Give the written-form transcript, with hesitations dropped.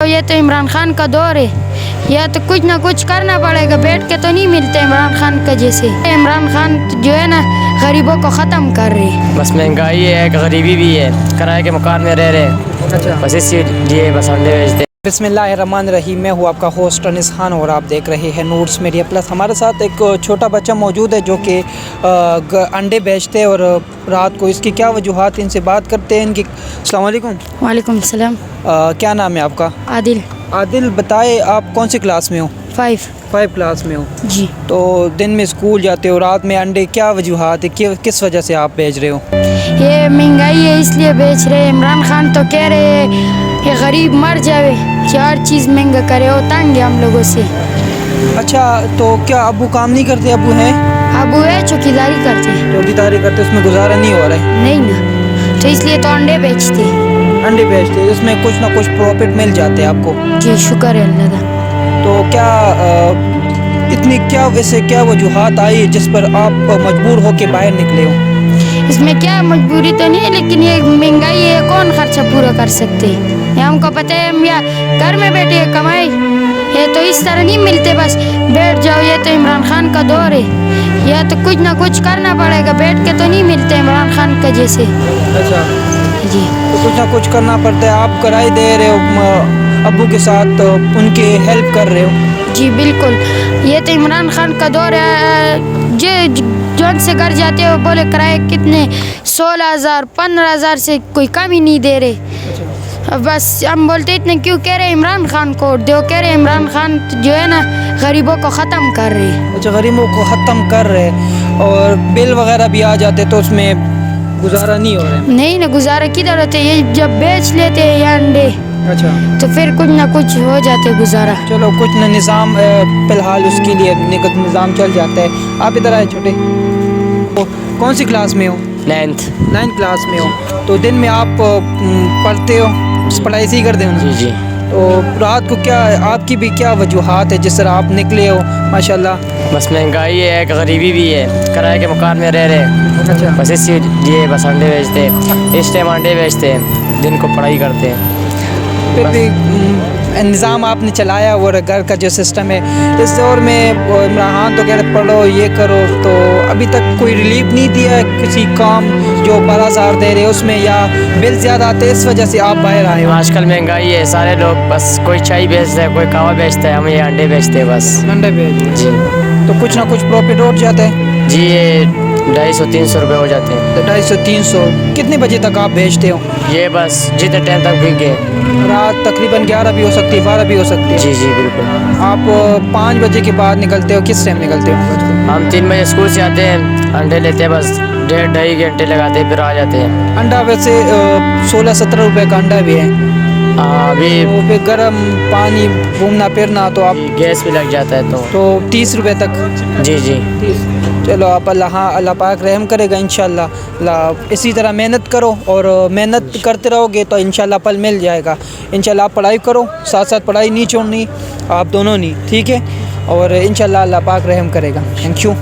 یہ تو عمران خان کا دور ہے، یا تو کچھ نہ کچھ کرنا پڑے گا، بیٹھ کے تو نہیں ملتے عمران خان کا جیسے۔ عمران خان جو ہے نا غریبوں کو ختم کر رہے، بس مہنگائی ہے، غریبی بھی ہے، کرائے کے مکان میں رہ رہے، بس اسی لیے بس انڈے بیچتے۔ بسم اللہ الرحمن الرحیم، میں ہوں آپ کا ہوسٹ انیس خان اور آپ دیکھ رہے ہیں نورس میڈیا پلس۔ ہمارے ساتھ ایک چھوٹا بچہ موجود ہے جو کہ انڈے بیچتے ہیں اور رات کو اس کی کیا وجوہات، ان سے بات کرتے ہیں ان کی۔ السلام علیکم۔ وعلیکم السلام۔ کیا نام ہے آپ کا؟ عادل۔ عادل، بتائے آپ کون سی کلاس میں ہو؟ 5 کلاس میں ہو جی۔ تو دن میں اسکول جاتے ہو، رات میں انڈے، کیا وجوہات ہے، کس وجہ سے آپ بیچ رہے ہو؟ یہ مہنگائی ہے اس لیے بیچ رہے۔ عمران خان تو کہہ رہے ہیں کہ غریب مر جاوے، ہر چیز مہنگا کرے، وہ تنگ ہے ہم لوگوں سے۔ اچھا، تو کیا ابو کام نہیں کرتے؟ ابو ہیں؟ ابو ہے چوکیداری کرتے، چوکیداری کرتے، اس میں گزارا نہیں ہو رہا ہے؟ نہیں نا، تو اس لیے تو انڈے بیچتے۔ انڈے بیچتے، اس میں کچھ نہ کچھ پروفٹ مل جاتے ہیں آپ کو؟ جی شکر ہے اللہ کا۔ تو کیا اتنی ویسے کیا وجوہات آئی جس پر آپ مجبور ہو کے باہر نکلے ہو؟ اس میں کیا مجبوری تو نہیں ہے، لیکن یہ مہنگائی ہے، کون خرچہ پورا کر سکتے؟ یہ ہم کو پتہ ہے، ہم یا گھر میں بیٹھے کمائی، یہ تو اس طرح نہیں ملتے بس بیٹھ جاؤ۔ یہ تو عمران خان کا دور ہے، یا تو کچھ نہ کچھ کرنا پڑے گا، بیٹھ کے تو نہیں ملتے عمران خان کا جیسے۔ اچھا جی، تو کچھ نہ کچھ کرنا پڑتا ہے۔ آپ کرائے دے رہے ہو ابو کے ساتھ، ان کی ہیلپ کر رہے ہو؟ جی بالکل، یہ تو عمران خان کا دور ہے۔ جون سے گھر جاتے ہو بولے کرائے کتنے، 16,000 15,000 سے کوئی کم ہی نہیں دے رہے۔ بس ہم بولتے اتنے کیوں کہہ رہے عمران خان کو دیو، کہہ رہے عمران خان جو ہے نا غریبوں کو ختم کر رہے۔ اچھا، غریبوں کو ختم کر رہے، اور بل وغیرہ بھی آ جاتے تو اس میں گزارا نہیں ہو رہا ہے؟ نہیں نا، گزارا کدھر ہوتے، یہ جب بیچ لیتے ہیں یہ انڈے اچھا، تو پھر کچھ نہ کچھ ہو جاتے گزارا۔ چلو کچھ نہ نظام فی الحال اس کے لیے نظام چل جاتا ہے۔ آپ ادھر آئے چھوٹے، کون سی کلاس میں ہو؟ 9th کلاس میں ہو۔ تو دن میں آپ پڑھتے ہو، پڑھائی سے ہی کرتے ہو نا؟ جی جی۔ تو رات کو کیا آپ کی بھی کیا وجوہات ہے جس طرح آپ نکلے ہو؟ ماشاءاللہ۔ بس مہنگائی ہے، غریبی بھی ہے، کرائے کے مکان میں رہ رہے، اچھا، بس اسی لیے بس انڈے بیچتے، اس ٹائم انڈے بیچتے، دن کو پڑھائی کرتے ہیں۔ پھر بھی نظام آپ نے چلایا، اور گھر کا جو سسٹم ہے اس دور میں عمران خان تو کہہ رہے پڑھو یہ کرو، تو ابھی تک کوئی ریلیف نہیں دیا کسی کام جو 12,000 دے رہے اس میں، یا بل زیادہ آتے اس وجہ سے آپ باہر آئے ہو؟ آج کل مہنگائی ہے، سارے لوگ بس کوئی چائے بیچتا ہے، کوئی کہوا بیچتا ہے، ہم یہ انڈے بیچتے ہیں بس۔ انڈے بیچ جی تو کچھ نہ کچھ پروفٹ اٹھ جاتا ہے؟ جی، یہ 250-300 روپے ہو جاتے ہیں۔ 250-300 کتنے بجے تک آپ بیچتے ہو؟ یہ بس جتنے ٹائم تک بک گئے، رات تقریباً 11 بھی ہو سکتی ہے، 12 بھی ہو سکتی ہے۔ جی جی بالکل۔ آپ 5 بجے کے بعد نکلتے ہو، کس ٹائم نکلتے ہو؟ ہم 3 بجے اسکول سے آتے ہیں، انڈے لیتے ہیں، بس 1.5-2 گھنٹے لگاتے ہیں، پھر آ جاتے ہیں۔ انڈا ویسے 16-17 روپے کا انڈا بھی ہے، ابھی وہ پہ گرم پانی گھومنا پھرنا تو آپ گیس بھی لگ جاتا ہے تو 30 روپے تک۔ جی جی۔ چلو آپ اللہ پاک رحم کرے گا انشاءاللہ۔ اسی طرح محنت کرو، اور محنت کرتے رہو گے تو انشاءاللہ پھل مل جائے گا۔ انشاءاللہ آپ پڑھائی کرو، ساتھ ساتھ پڑھائی نہیں چھوڑنی، آپ دونوں نہیں، ٹھیک ہے؟ اور انشاءاللہ اللہ پاک رحم کرے گا۔ Thank you.